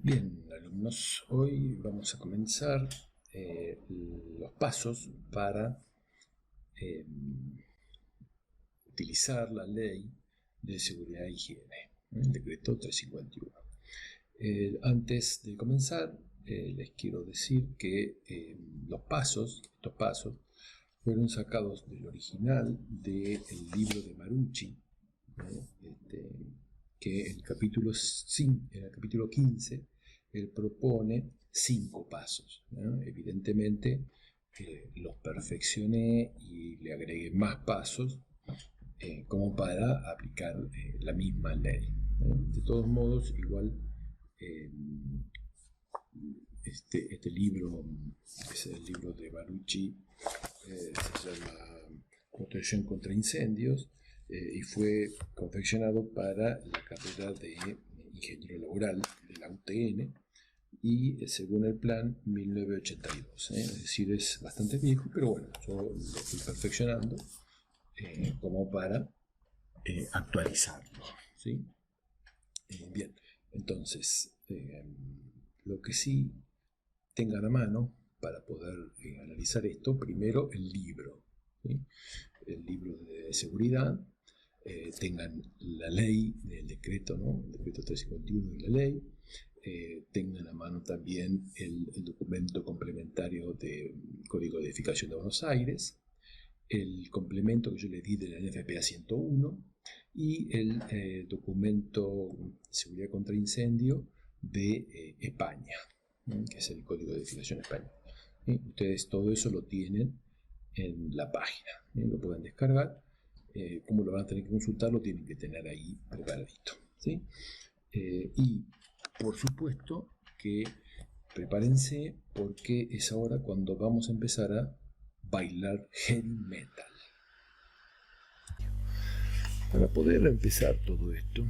Bien, alumnos, hoy vamos a comenzar los pasos para eh, utilizar la ley de seguridad e higiene, el decreto 351. Antes de comenzar, les quiero decir que estos pasos, fueron sacados del original del libro de Marucci, que en el capítulo 15 él propone 5 pasos, ¿no? Evidentemente los perfeccioné y le agregué más pasos como para aplicar la misma ley, ¿no? De todos modos, igual este libro es el libro de Marucci, se llama Protección contra Incendios, y fue confeccionado para la carrera de ingeniero laboral de la UTN y según el plan 1982, es decir, es bastante viejo, pero bueno, yo lo estoy perfeccionando como para actualizarlo, ¿sí? Bien, entonces lo que sí tengan a mano para poder analizar esto, primero el libro, ¿sí? El libro de seguridad, tengan la ley del decreto, ¿no? El decreto 351 y la ley, tengan a mano también el documento complementario del Código de Edificación de Buenos Aires, el complemento que yo le di de la NFPA 101 y el documento de seguridad contra incendio de España, que es el Código de Edificación español. Ustedes todo eso lo tienen en la página, lo pueden descargar. Como lo van a tener que consultar, lo tienen que tener ahí preparadito, ¿sí? Y por supuesto que prepárense porque es ahora cuando vamos a empezar a bailar heavy metal. Para poder empezar todo esto,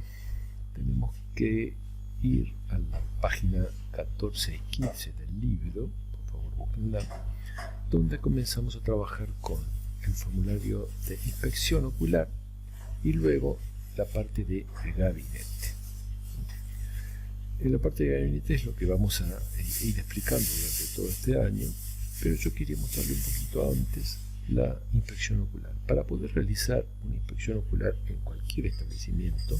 tenemos que ir a la página 14 y 15 del libro, por favor búsquenla, donde comenzamos a trabajar con el formulario de inspección ocular y luego la parte de gabinete. En la parte de gabinete es lo que vamos a ir explicando durante todo este año, pero yo quería mostrarle un poquito antes la inspección ocular. Para poder realizar una inspección ocular en cualquier establecimiento,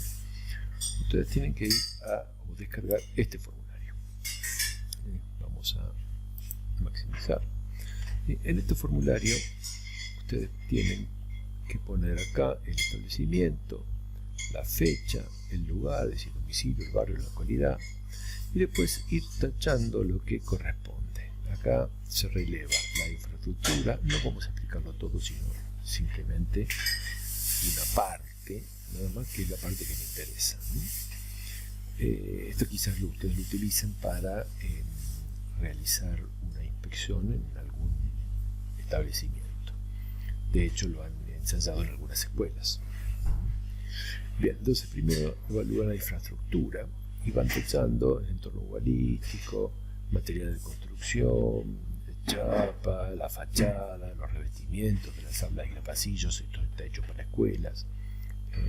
ustedes tienen que ir o descargar este formulario. Vamos a maximizar. En este formulario ustedes tienen que poner acá el establecimiento, la fecha, el lugar, es decir, el domicilio, el barrio, la localidad, y después ir tachando lo que corresponde. Acá se releva la infraestructura, no vamos a explicarlo todo, sino simplemente una parte, nada más, que es la parte que me interesa, ¿no? Esto quizás ustedes lo utilicen para realizar una inspección en algún establecimiento. De hecho, lo han ensayado en algunas escuelas. Bien, entonces primero evalúan la infraestructura y van tachando el entorno urbanístico, material de construcción, chapa, la fachada, los revestimientos de las aulas y los pasillos. Esto está hecho para escuelas.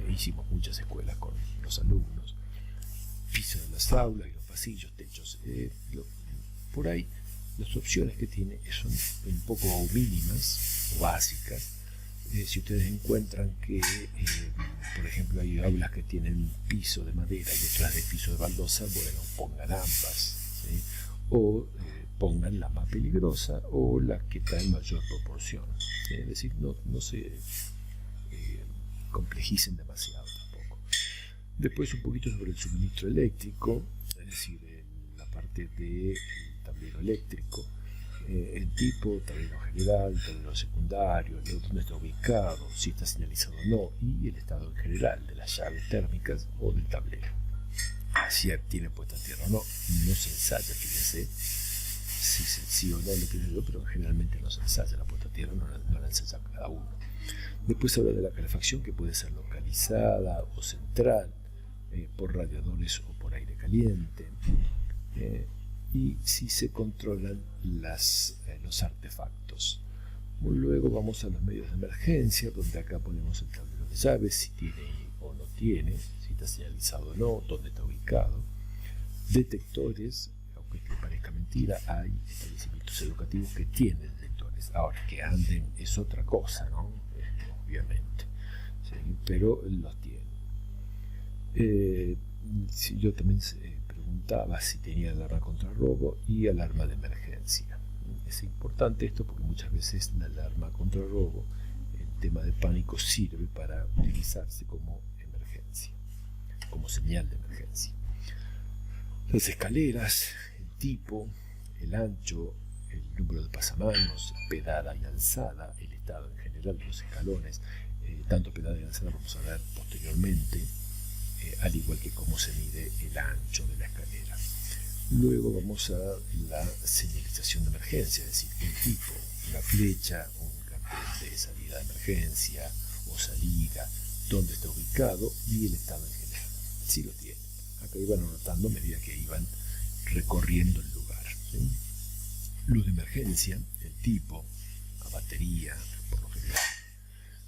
Hicimos muchas escuelas con los alumnos. Pisos de las aulas y los pasillos, techos. Por ahí las opciones que tiene son un poco mínimas o básicas. Si ustedes encuentran que, por ejemplo, hay aulas que tienen piso de madera y otras de piso de baldosa, bueno, pongan ambas, ¿sí? O pongan la más peligrosa o la que está en mayor proporción, ¿sí? Es decir, no se complejicen demasiado tampoco. Después un poquito sobre el suministro eléctrico, es decir, la parte del tablero eléctrico, el tipo, tablero general, tablero secundario, dónde está ubicado, si está señalizado o no, y el estado en general de las llaves térmicas o del tablero. Si tiene puesta a tierra o no, no se ensaya, fíjense, si sí o no lo pienso yo, pero generalmente no se ensaya la puesta a tierra, no la ensaya cada uno. Después habla de la calefacción, que puede ser localizada o central, por radiadores o por aire caliente. Y si se controlan los artefactos. Luego vamos a los medios de emergencia, donde acá ponemos el tablero de llaves, si tiene o no tiene, si está señalizado o no, dónde está ubicado. detectores, aunque te parezca mentira, hay establecimientos educativos que tienen detectores. Ahora, que anden es otra cosa, ¿no? Obviamente, ¿sí? Pero los tienen. Yo también preguntaba si tenía alarma contra robo y alarma de emergencia. Es importante esto porque muchas veces la alarma contra robo, el tema de pánico, sirve para utilizarse como emergencia, como señal de emergencia. Las escaleras, el tipo, el ancho, el número de pasamanos, pedada y alzada, el estado en general de los escalones, tanto pedada y alzada vamos a ver posteriormente, al igual que cómo se mide el ancho de la escalera. Luego vamos a la señalización de emergencia, es decir, el tipo, una flecha, un cartel de salida de emergencia o salida, dónde está ubicado y el estado en general. Sí lo tiene. Acá iban anotando a medida que iban recorriendo el lugar, ¿sí? Luz de emergencia, el tipo, la batería, por lo general,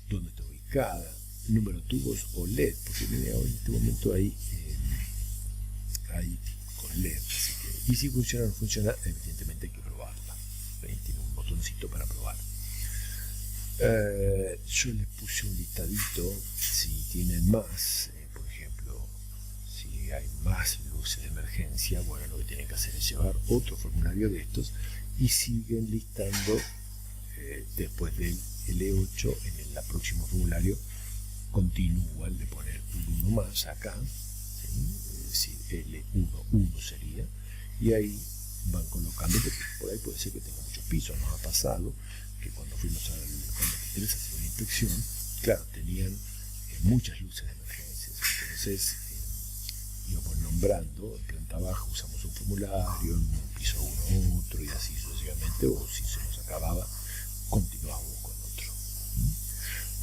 dónde está ubicada, número de tubos o LED, porque viene ahora en este momento hay con LED, así que, y si funciona o no funciona, evidentemente hay que probarla, ¿sí? Tiene un botoncito para probar. Yo les puse un listadito, si tienen más, por ejemplo, si hay más luces de emergencia, bueno, lo que tienen que hacer es llevar otro formulario de estos y siguen listando después del L8 en el próximo formulario. Continúan de poner un 1 más acá, ¿sí? Es decir, L11 sería, y ahí van colocando, porque por ahí puede ser que tenga muchos pisos. Nos ha pasado que cuando fuimos cuando quieres hacer una inspección, claro, tenían muchas luces de emergencia, entonces íbamos nombrando, en planta baja usamos un formulario, en un piso uno otro, y así sucesivamente, o si se nos acababa, continuábamos con otro.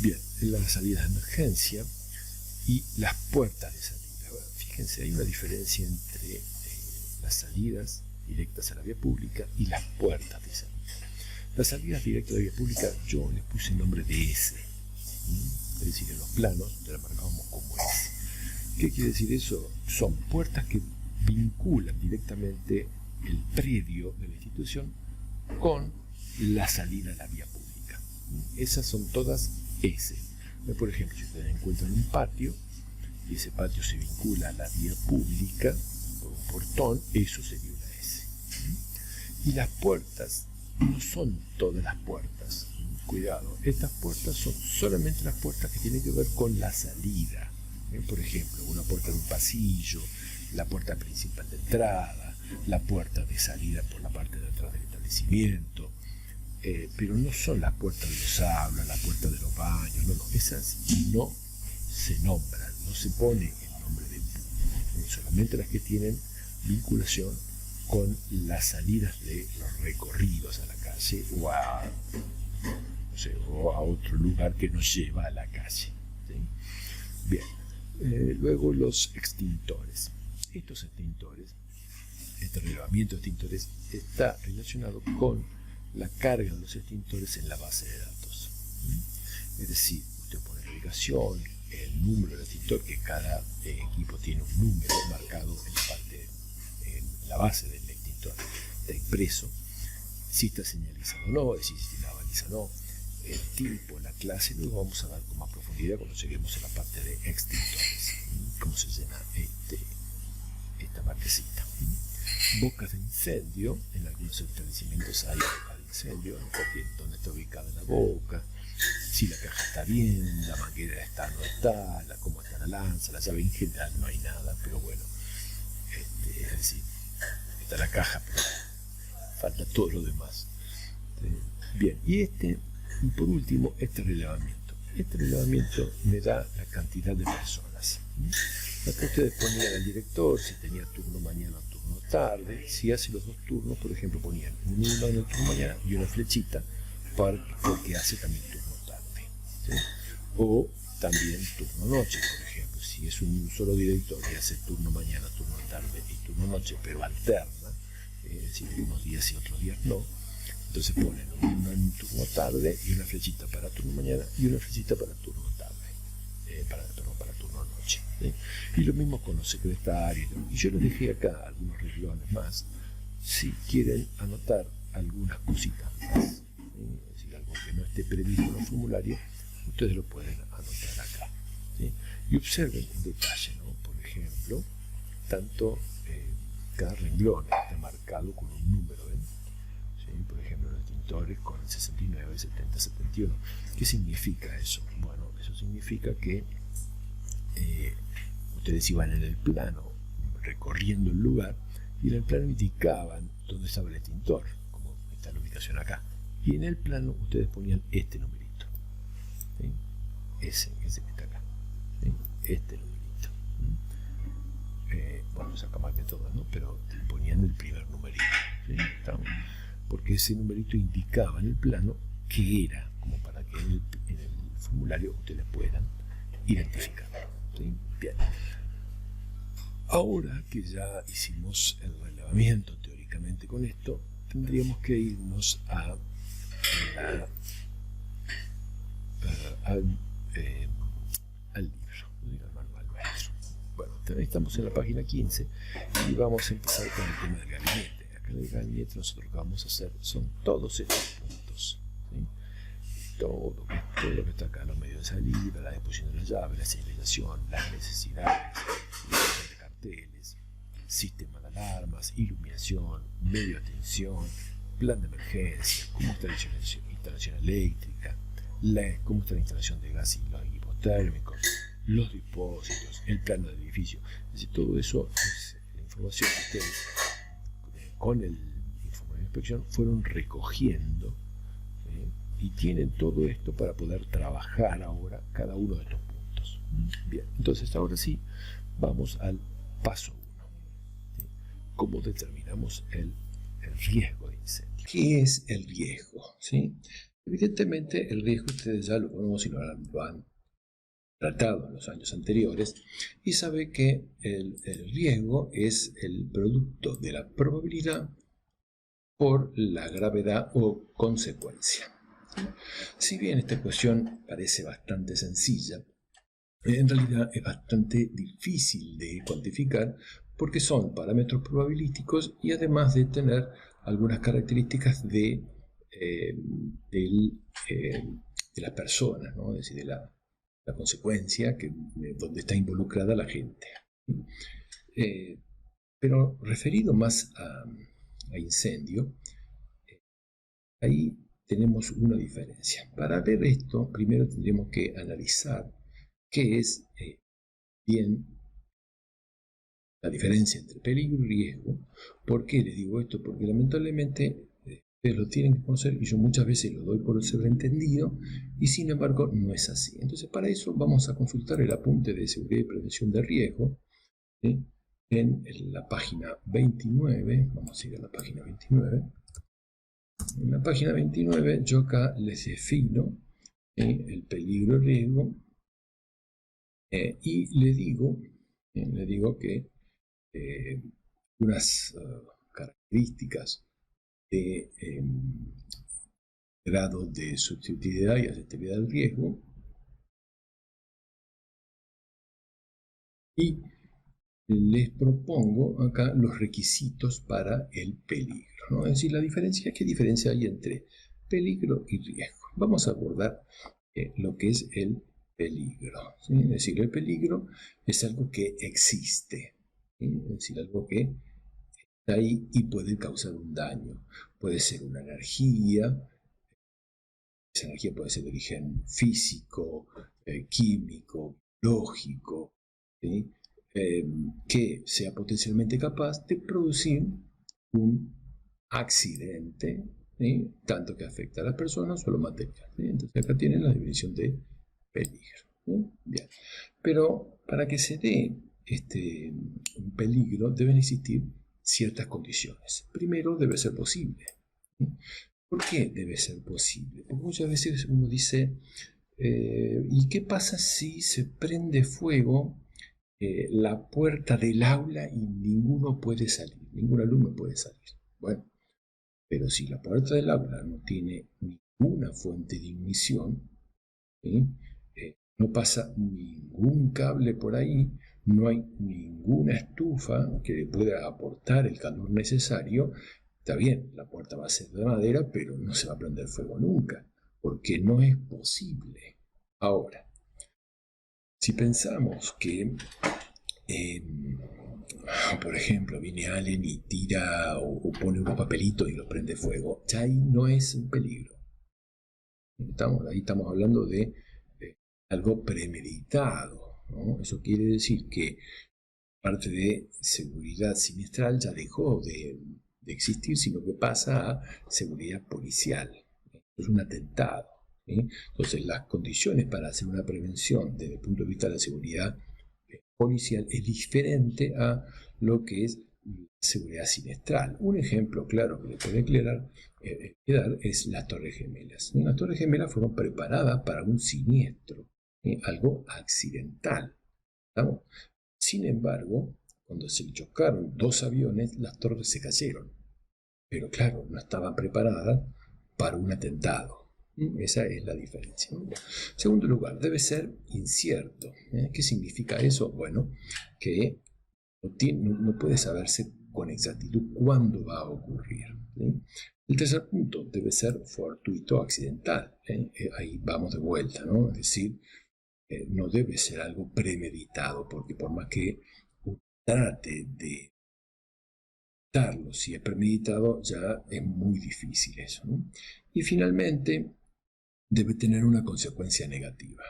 Bien, las salidas de emergencia y las puertas de salida. Fíjense, hay una diferencia entre las salidas directas a la vía pública y las puertas de salida. Las salidas directas a la vía pública yo les puse el nombre de S, es decir, en los planos las marcábamos como S. ¿Qué quiere decir eso? Son puertas que vinculan directamente el predio de la institución con la salida a la vía pública. Esas son todas S. Por ejemplo, si ustedes encuentran un patio y ese patio se vincula a la vía pública por un portón, eso sería una S. Y las puertas no son todas las puertas. Cuidado, estas puertas son solamente las puertas que tienen que ver con la salida. Por ejemplo, una puerta de un pasillo, la puerta principal de entrada, la puerta de salida por la parte de atrás del establecimiento, pero no son las puertas de los aulas, la puerta de los baños, no, esas no se nombran, no se pone el nombre de solamente las que tienen vinculación con las salidas de los recorridos a la calle o a, no sé, o a otro lugar que nos lleva a la calle, ¿sí? Bien, luego los extintores. Estos extintores, este relevamiento de extintores está relacionado con la carga de los extintores en la base de datos. Es decir, usted pone la ubicación, el número del extintor, que cada equipo tiene un número marcado en la parte, en la base del extintor, está impreso, si está señalizado o no, es decir, si la baliza o no, el tipo, la clase. Luego vamos a ver con más profundidad cuando lleguemos a la parte de extintores, cómo se llena esta partecita. Bocas de incendio, en algunos establecimientos hay bocas de incendio, donde está ubicada la boca, si la caja está bien, la manguera está o no está, cómo está la lanza, la llave. En general no hay nada, pero bueno, es decir, está la caja, pero falta todo lo demás. Bien, y por último, este relevamiento. Este relevamiento me da la cantidad de personas. Acá ustedes ponían al director, si tenía turno mañana o turno tarde. Si hace los dos turnos, por ejemplo, ponían un 1 en el turno mañana y una flechita porque hace también turno tarde, ¿sí? O también turno noche, por ejemplo. Si es un solo director y hace turno mañana, turno tarde y turno noche, pero alterna, es decir, unos días y otros días no, entonces ponen un turno tarde y una flechita para turno mañana y una flechita para turno tarde, para turno noche. noche, ¿sí? Y lo mismo con los secretarios. Y yo les dejé acá algunos renglones más, si quieren anotar algunas cositas más, ¿sí? Es decir, algo que no esté previsto en el formulario, ustedes lo pueden anotar acá, ¿sí? Y observen un detalle, ¿no? Por ejemplo, tanto cada renglón está marcado con un número, ¿ven? ¿Sí? Por ejemplo, los tintores con el 69, 70, 71. ¿Qué significa eso? Bueno, eso significa que ustedes iban en el plano recorriendo el lugar y en el plano indicaban dónde estaba el tintor, como está la ubicación acá. Y en el plano ustedes ponían este numerito, ¿sí? Ese que está acá, ¿sí? Este numerito. Bueno, saca más de todas, ¿no? Pero ponían el primer numerito, ¿sí? Porque ese numerito indicaba en el plano qué era, como para que en el formulario ustedes puedan identificarlo, ¿sí? Bien. Ahora que ya hicimos el relevamiento teóricamente con esto, tendríamos que irnos al libro, al manual maestro. Bueno, estamos en la página 15 y vamos a empezar con el tema del gabinete. Acá en el gabinete nosotros lo que vamos a hacer son todos estos puntos, ¿sí? Todo lo que está acá, los medios de salida, la disposición de las llaves, la señalización, las necesidades, de carteles, sistema de alarmas, iluminación, medio de atención, plan de emergencia, cómo está la instalación eléctrica, cómo está la instalación de gas y los equipos térmicos, los depósitos, el plano del edificio. Es decir, todo eso es la información que ustedes con el informe de inspección fueron recogiendo, y tienen todo esto para poder trabajar ahora cada uno de estos puntos. Bien, entonces ahora sí vamos al paso 1. ¿Sí? ¿Cómo determinamos el riesgo de incendio? ¿Qué es el riesgo? ¿Sí? Evidentemente el riesgo ustedes ya lo conocen y lo han tratado en los años anteriores y sabe que el riesgo es el producto de la probabilidad por la gravedad o consecuencia. Si bien esta ecuación parece bastante sencilla, en realidad es bastante difícil de cuantificar porque son parámetros probabilísticos y además de tener algunas características de las personas, ¿no? Es decir, de la consecuencia donde está involucrada la gente. Pero referido más a incendio, ahí tenemos una diferencia. Para ver esto, primero tendremos que analizar qué es bien la diferencia entre peligro y riesgo. ¿Por qué les digo esto? Porque lamentablemente ustedes lo tienen que conocer y yo muchas veces lo doy por sobreentendido y sin embargo no es así. Entonces para eso vamos a consultar el apunte de seguridad y prevención de riesgo, ¿sí? En la página 29, vamos a ir a la página 29. En la página 29 yo acá les defino el peligro y riesgo y le digo que unas características de grado de susceptibilidad y aceptabilidad del riesgo y les propongo acá los requisitos para el peligro, ¿no? Es decir, ¿qué diferencia hay entre peligro y riesgo? Vamos a abordar lo que es el peligro, ¿sí? Es decir, el peligro es algo que existe, ¿sí? Es decir, algo que está ahí y puede causar un daño. Puede ser una energía, esa energía puede ser de origen físico, químico, biológico, ¿sí? Que sea potencialmente capaz de producir un accidente, ¿sí? Tanto que afecta a las personas o a los materiales, ¿sí? Entonces acá tienen la definición de peligro, ¿sí? Bien. Pero para que se dé un peligro deben existir ciertas condiciones. Primero debe ser posible, ¿sí? ¿Por qué debe ser posible? Porque muchas veces uno dice, ¿y qué pasa si se prende fuego la puerta del aula y ninguno puede salir, ningún alumno puede salir? Bueno, pero si la puerta del aula no tiene ninguna fuente de ignición, ¿sí? no pasa ningún cable por ahí, no hay ninguna estufa que le pueda aportar el calor necesario. Está bien, la puerta va a ser de madera, pero no se va a prender fuego nunca, porque no es posible. Ahora, si pensamos que, por ejemplo, viene alguien y tira o pone unos papelitos y los prende fuego, ya ahí no es un peligro. Ahí estamos hablando de algo premeditado, ¿no? Eso quiere decir que parte de seguridad sinestral ya dejó de existir, sino que pasa a seguridad policial. Es un atentado, ¿sí? Entonces, las condiciones para hacer una prevención desde el punto de vista de la seguridad policial es diferente a lo que es seguridad sinestral. Un ejemplo claro que le puede quedar es las Torres Gemelas. Las Torres Gemelas fueron preparadas para un siniestro, algo accidental, ¿estamos? Sin embargo, cuando se chocaron dos aviones, las torres se cayeron. Pero claro, no estaban preparadas para un atentado. Esa es la diferencia. En segundo lugar, debe ser incierto. ¿Qué significa eso? Bueno, que no puede saberse con exactitud cuándo va a ocurrir. ¿Sí? El tercer punto debe ser fortuito, accidental. Ahí vamos de vuelta, ¿no? Es decir, no debe ser algo premeditado, porque por más que trate de evitarlo, si es premeditado, ya es muy difícil eso, ¿no? Y finalmente, debe tener una consecuencia negativa.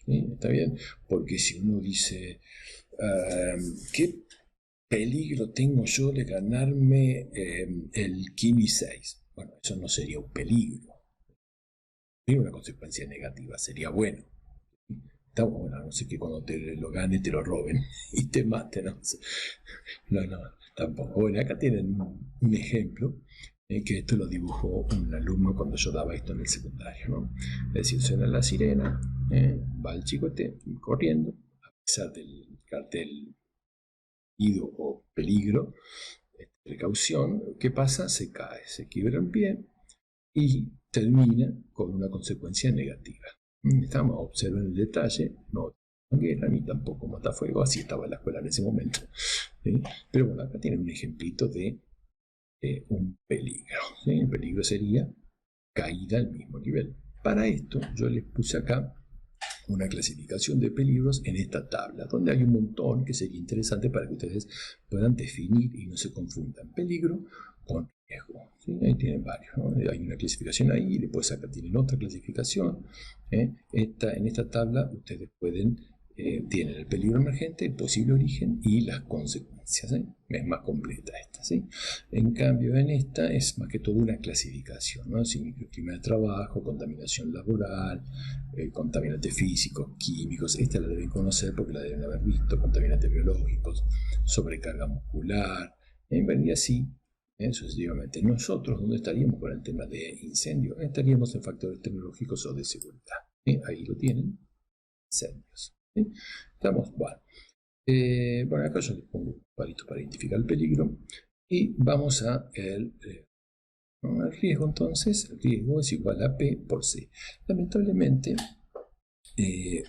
¿Sí? ¿Está bien? Porque si uno dice, ¿qué peligro tengo yo de ganarme el Kini 6? Bueno, eso no sería un peligro. Sería una consecuencia negativa, sería bueno. Está bueno, no sé, que cuando te lo gane te lo roben y te maten. No, tampoco. Bueno, acá tienen un ejemplo, que esto lo dibujó un alumno cuando yo daba esto en el secundario, ¿no? Es decir, suena la sirena, va el chicote corriendo, a pesar del cartel ido o peligro, precaución. ¿Qué pasa? Se cae, se quiebra un pie y termina con una consecuencia negativa. Estamos, observen el detalle, no manguera ni tampoco matafuego, así estaba en la escuela en ese momento. ¿Sí? Pero bueno, acá tienen un ejemplito de un peligro. ¿Sí? El peligro sería caída al mismo nivel. Para esto yo les puse acá una clasificación de peligros en esta tabla, donde hay un montón que sería interesante para que ustedes puedan definir y no se confundan peligro con riesgo. ¿Sí? Ahí tienen varios, ¿no? Hay una clasificación ahí, después acá tienen otra clasificación. En esta tabla ustedes tienen el peligro emergente, el posible origen y las consecuencias. Es más completa esta. ¿Sí? En cambio, en esta es más que todo una clasificación, ¿no? Si microclima de trabajo, contaminación laboral, contaminantes físicos, químicos, esta la deben conocer porque la deben haber visto, contaminantes biológicos, sobrecarga muscular, y así sucesivamente. Nosotros, ¿dónde estaríamos con el tema de incendio? Estaríamos en factores tecnológicos o de seguridad. Ahí lo tienen, incendios. Estamos, bueno. Bueno, acá yo les pongo un palito para identificar el peligro y vamos a el riesgo. Entonces, el riesgo es igual a P por C. Lamentablemente,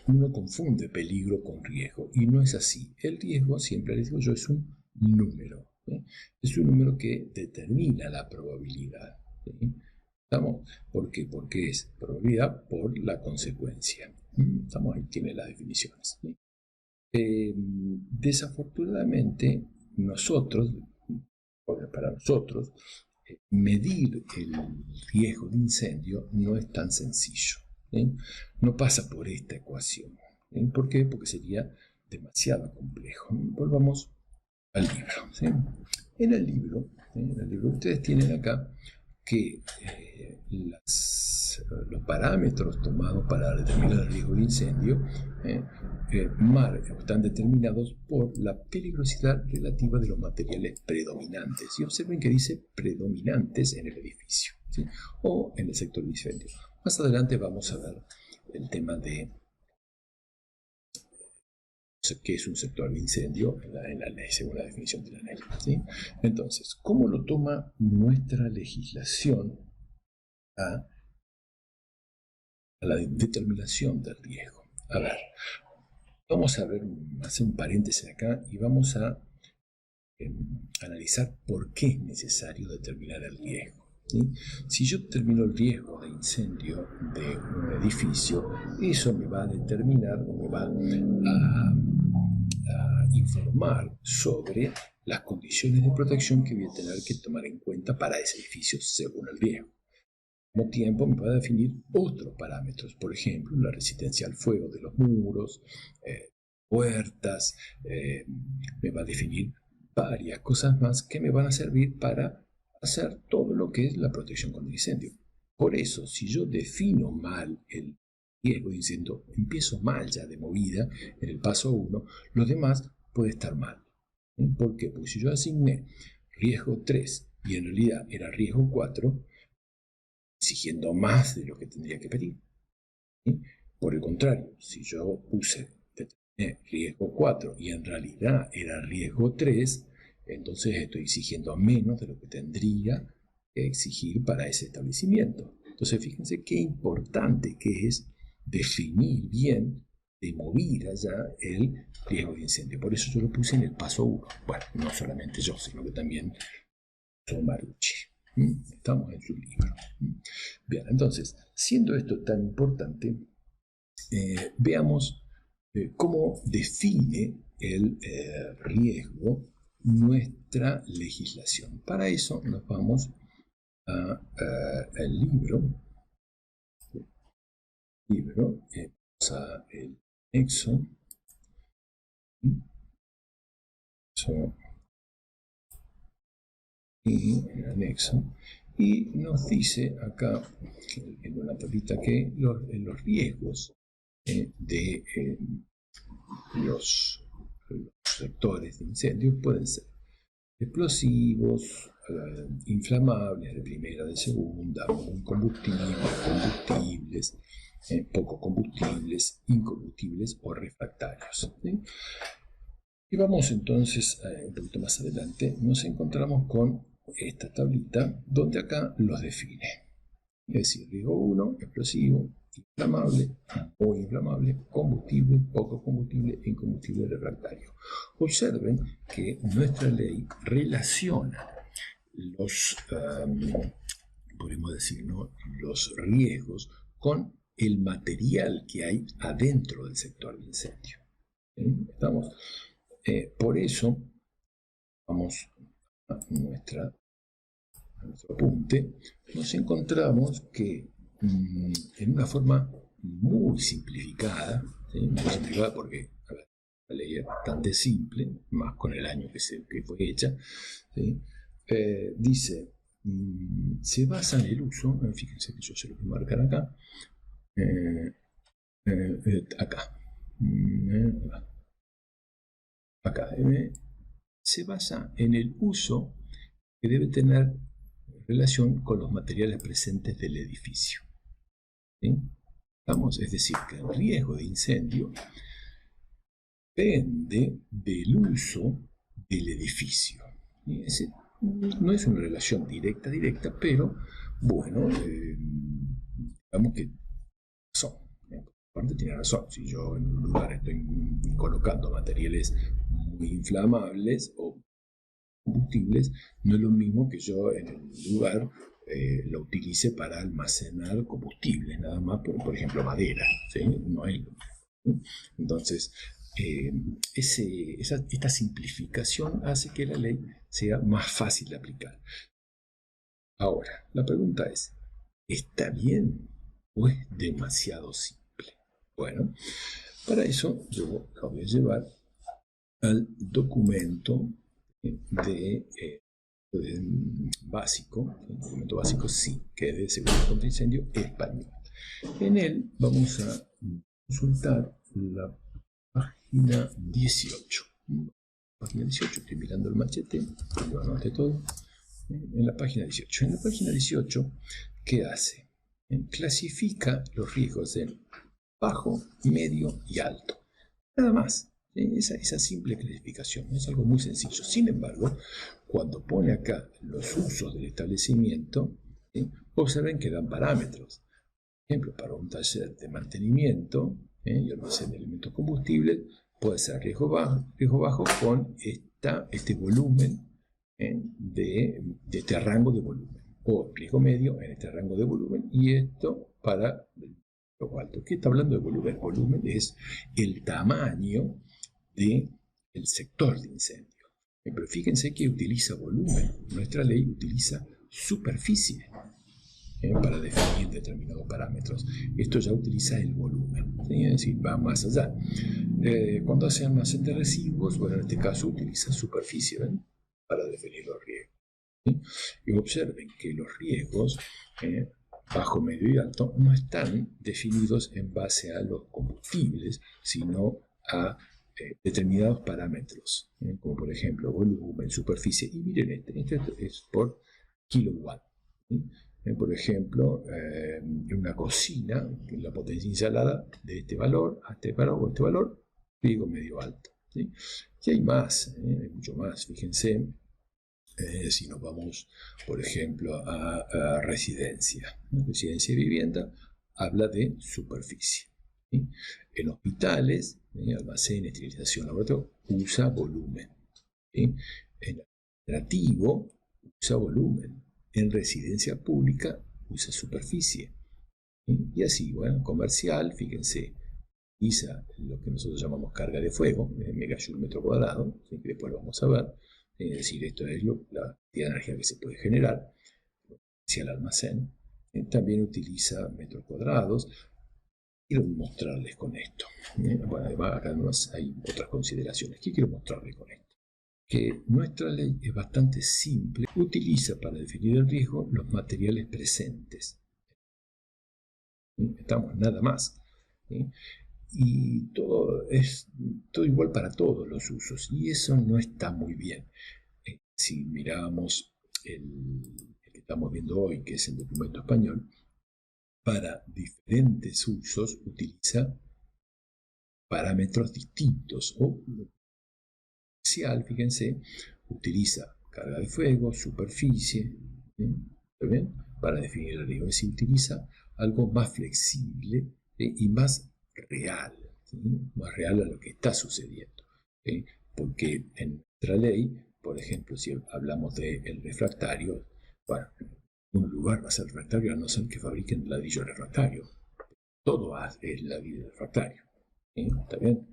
uno confunde peligro con riesgo y no es así. El riesgo, siempre les digo yo, es un número. Es un número que determina la probabilidad. ¿Estamos? ¿Por qué? Porque es probabilidad por la consecuencia. Estamos, ahí tiene las definiciones. Desafortunadamente, para nosotros, medir el riesgo de incendio no es tan sencillo. No pasa por esta ecuación. ¿Por qué? Porque sería demasiado complejo. Volvamos al libro. ¿Sí? En el libro ustedes tienen acá que los parámetros tomados para determinar el riesgo de incendio están determinados por la peligrosidad relativa de los materiales predominantes. Y observen que dice predominantes en el edificio, ¿sí? O en el sector de incendio. Más adelante vamos a ver el tema de qué es un sector de incendio en la ley, según la definición de la ley. ¿Sí? Entonces, ¿cómo lo toma nuestra legislación a la determinación del riesgo? A ver, vamos a hacer un paréntesis acá y vamos a analizar por qué es necesario determinar el riesgo. ¿Sí? Si yo determino el riesgo de incendio de un edificio, eso me va a determinar o me va a informar sobre las condiciones de protección que voy a tener que tomar en cuenta para ese edificio según el riesgo. Al mismo tiempo me va a definir otros parámetros, por ejemplo, la resistencia al fuego de los muros, puertas, me va a definir varias cosas más que me van a servir para hacer todo lo que es la protección contra incendio. Por eso, si yo defino mal el riesgo de incendio, empiezo mal ya de movida en el paso 1, lo demás puede estar mal. ¿Por qué? Porque si yo asigné riesgo 3 y en realidad era riesgo 4, exigiendo más de lo que tendría que pedir. ¿Sí? Por el contrario, si yo puse riesgo 4 y en realidad era riesgo 3, entonces estoy exigiendo menos de lo que tendría que exigir para ese establecimiento. Entonces fíjense qué importante que es definir bien de movida ya el riesgo de incendio. Por eso yo lo puse en el paso 1. Bueno, no solamente yo, sino que también Marucci. Estamos en su libro. Bien, entonces, siendo esto tan importante, veamos cómo define el riesgo nuestra legislación. Para eso nos vamos al libro, vamos a el anexo, y el anexo, y nos dice acá en una tablita que los riesgos de los sectores de incendios pueden ser explosivos, inflamables de primera, de segunda, muy combustibles, combustibles, poco combustibles, incombustibles o refractarios. ¿Sí? Y vamos entonces, un poquito más adelante, nos encontramos con esta tablita donde acá los define. Es decir, riesgo 1, explosivo, inflamable, muy inflamable, combustible, poco combustible, incombustible, refractario. Observen que nuestra ley relaciona los, podemos decir, ¿no?, los riesgos con el material que hay adentro del sector de incendio. ¿Sí? ¿Estamos? Por eso, vamos a nuestro apunte, nos encontramos que en una forma muy simplificada, ¿sí?, muy simplificada porque la ley es bastante simple, más con el año que fue hecha, ¿sí? Dice, se basa en el uso, fíjense que yo se lo voy a marcar acá, acá, se basa en el uso que debe tener relación con los materiales presentes del edificio. ¿Sí? Es decir, que el riesgo de incendio depende del uso del edificio. No es una relación directa, pero bueno, digamos que son. Aparte tiene razón, si yo en un lugar estoy colocando materiales muy inflamables o combustibles, no es lo mismo que yo en el lugar lo utilice para almacenar combustibles, nada más, por ejemplo, madera, ¿sí? No es lo mismo. Entonces, esta simplificación hace que la ley sea más fácil de aplicar. Ahora, la pregunta es, ¿está bien o es demasiado simple? Bueno, para eso yo lo voy a llevar al documento básico, el documento básico sí, que es de seguridad contra incendio español. En él vamos a consultar la página 18. Página 18, estoy mirando el machete, lo anoté todo. En la página 18. En la página 18, ¿qué hace? Clasifica los riesgos en bajo, medio y alto. Nada más. Esa simple clasificación es algo muy sencillo. Sin embargo, cuando pone acá los usos del establecimiento, observen que dan parámetros. Por ejemplo, para un taller de mantenimiento, y almacén de elementos combustibles, puede ser riesgo bajo con este volumen de este rango de volumen, o riesgo medio en este rango de volumen, y esto para riesgo alto. ¿Qué está hablando de volumen? Volumen es el tamaño del sector de incendio. Pero fíjense que utiliza volumen. Nuestra ley utiliza superficie para definir determinados parámetros. Esto ya utiliza el volumen, ¿sí? Es decir, va más allá. Cuando hace almacén de residuos, bueno, en este caso utiliza superficie, ¿ven? Para definir los riesgos, ¿sí? Y observen que los riesgos bajo, medio y alto no están definidos en base a los combustibles, sino a determinados parámetros, como por ejemplo volumen, superficie, y miren, este es por kilowatt, ¿sí? Por ejemplo, en una cocina, la potencia instalada de este valor a este valor o este valor, riesgo medio alto, ¿sí? Y hay más, hay mucho más. Fíjense, si nos vamos, por ejemplo, a residencia, ¿no? Residencia y vivienda, habla de superficie, ¿sí? En hospitales, almacén, esterilización, laboratorio, usa volumen, ¿sí? En administrativo, usa volumen. En residencia pública, usa superficie, ¿sí? Y así, bueno, comercial, fíjense, utiliza lo que nosotros llamamos carga de fuego, megajoule metro cuadrado, ¿sí? Que después lo vamos a ver. Es decir, esto es la cantidad de energía que se puede generar hacia el almacén. También utiliza metros cuadrados. Quiero mostrarles con esto. Bueno, además acá hay otras consideraciones. ¿Qué quiero mostrarles con esto? Que nuestra ley es bastante simple. Utiliza para definir el riesgo los materiales presentes. Estamos nada más. ¿Sí? Y todo es todo igual para todos los usos, y eso no está muy bien. Si miramos el que estamos viendo hoy, que es el documento español, para diferentes usos utiliza parámetros distintos, o comercial, fíjense, utiliza carga de fuego, superficie, ¿está bien? Para definir el riesgo. Se utiliza algo más flexible y más real, ¿sí? Más real a lo que está sucediendo, ¿sí? Porque en nuestra ley, por ejemplo, si hablamos del refractario, bueno, un lugar va a ser refractario a no ser que fabriquen ladrillo refractario. Todo es ladrillo refractario, ¿sí? ¿Está bien?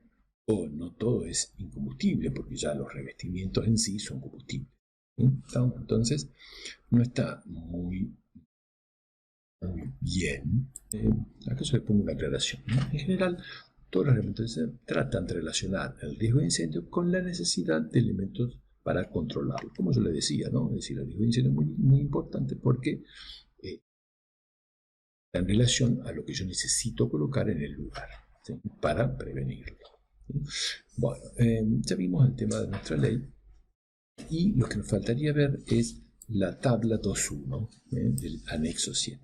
O no todo es incombustible, porque ya los revestimientos en sí son combustibles, ¿sí? Entonces, no está muy bien. Acá yo le pongo una aclaración, ¿no? En general, todos los elementos tratan de relacionar el riesgo de incendio con la necesidad de elementos para controlarlo. Como yo le decía, ¿no? Es decir, el riesgo de incendio es muy, muy importante porque está en relación a lo que yo necesito colocar en el lugar, ¿sí? Para prevenirlo, ¿sí? Bueno, ya vimos el tema de nuestra ley, y lo que nos faltaría ver es la tabla 2.1 del anexo 7.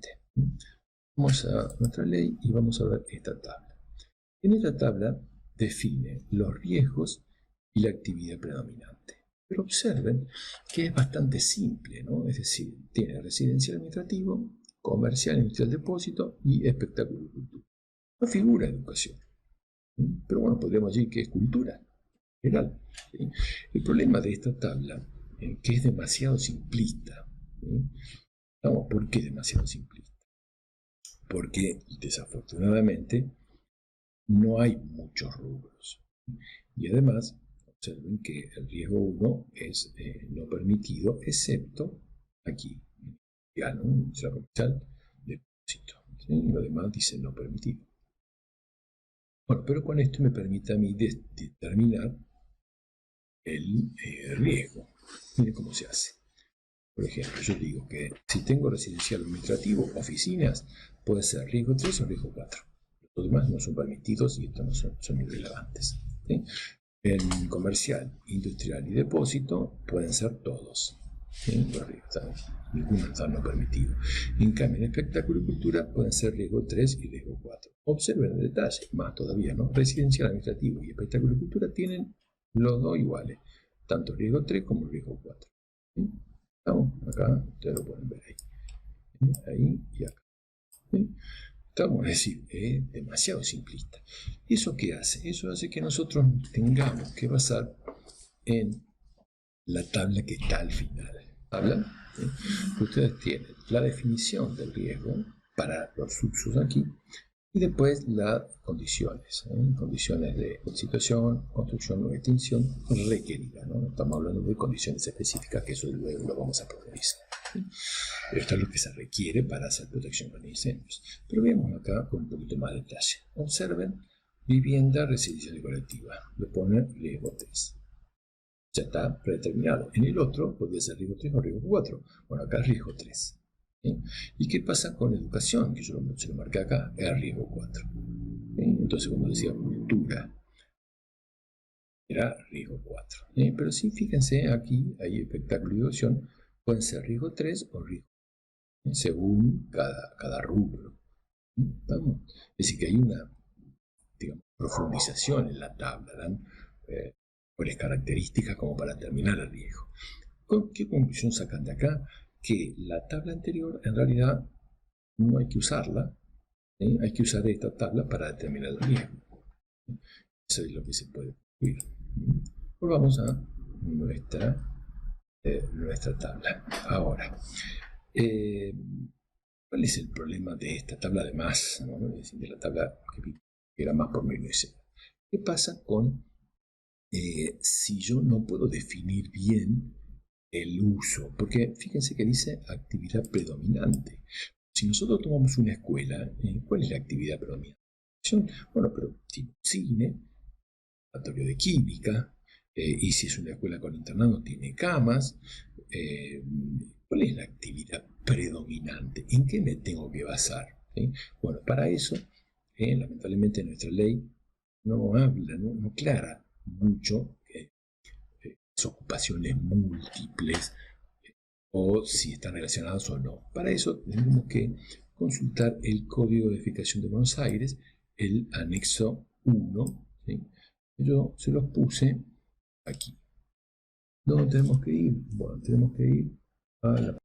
Vamos a nuestra ley y vamos a ver esta tabla. En esta tabla define los riesgos y la actividad predominante. Pero observen que es bastante simple, ¿no? Es decir, tiene residencial administrativo, comercial, industrial, depósito y espectáculo y cultura. No figura educación, ¿sí? Pero bueno, podríamos decir que es cultura general, ¿sí? El problema de esta tabla es que es demasiado simplista, ¿sí? No, ¿por qué demasiado simplista? Porque desafortunadamente no hay muchos rubros. Y además, observen que el riesgo 1 es no permitido, excepto aquí, ya, ¿no? Industria comercial, depósito, ¿sí? Y lo demás dice no permitido. Bueno, pero con esto me permite a mí determinar el riesgo. Miren cómo se hace. Por ejemplo, yo digo que si tengo residencial administrativo, oficinas, puede ser riesgo 3 o riesgo 4. Los demás no son permitidos y estos no son irrelevantes, ¿sí? En comercial, industrial y depósito pueden ser todos, ¿sí? Los riesgos, ninguno está no permitido. En cambio, en espectáculo y cultura pueden ser riesgo 3 y riesgo 4. Observen el detalle, más todavía, ¿no? Residencial, administrativo y espectáculo y cultura tienen los dos iguales, tanto riesgo 3 como riesgo 4. ¿Sí? Acá ustedes lo pueden ver ahí y acá, ¿sí? Vamos a decir, es demasiado simplista. ¿Eso qué hace? Eso hace que nosotros tengamos que basar en la tabla que está al final. ¿Tabla? ¿Sí? Ustedes tienen la definición del riesgo para los usos aquí y después las condiciones. Condiciones de situación, construcción o extinción requerida. ¿No? Estamos hablando de condiciones específicas que eso luego lo vamos a profundizar. ¿Sí? Esto es lo que se requiere para hacer protección contra incendios. Pero veamos acá con un poquito más de detalle. Observen, vivienda residencial y colectiva. Le ponen riesgo 3. Ya está predeterminado. En el otro podría ser riesgo 3 o riesgo 4. Bueno, acá es riesgo 3. ¿Sí? ¿Y qué pasa con educación? Que yo se lo marqué acá, es riesgo 4. ¿Sí? Entonces, como decía, cultura era riesgo 4. ¿Sí? Pero sí, fíjense, aquí hay espectáculo y educación, pueden ser riesgo 3 o riesgo 4, según cada rubro. ¿Vamos? Es decir, que hay una, digamos, profundización en la tabla, dan mejores características como para terminar el riesgo. ¿Qué conclusión sacan de acá? Que la tabla anterior en realidad no hay que usarla, hay que usar esta tabla para determinar el riesgo. Eso es lo que se puede concluir. Volvamos a nuestra tabla. Ahora, ¿cuál es el problema de esta tabla de más? ¿No? Es decir, de la tabla que era más por menos. ¿Qué pasa con si yo no puedo definir bien el uso? Porque fíjense que dice actividad predominante. Si nosotros tomamos una escuela, ¿cuál es la actividad predominante? Bueno, pero tiene cine, laboratorio de química, y si es una escuela con internado, tiene camas. ¿Cuál es la actividad predominante? ¿En qué me tengo que basar? ¿Sí? Bueno, para eso, lamentablemente nuestra ley no habla, no aclara mucho las ocupaciones múltiples o si están relacionadas o no. Para eso tenemos que consultar el Código de Edificación de Buenos Aires, el anexo 1. ¿Sí? Yo se los puse aquí. ¿Dónde tenemos que ir? Bueno, tenemos que ir a la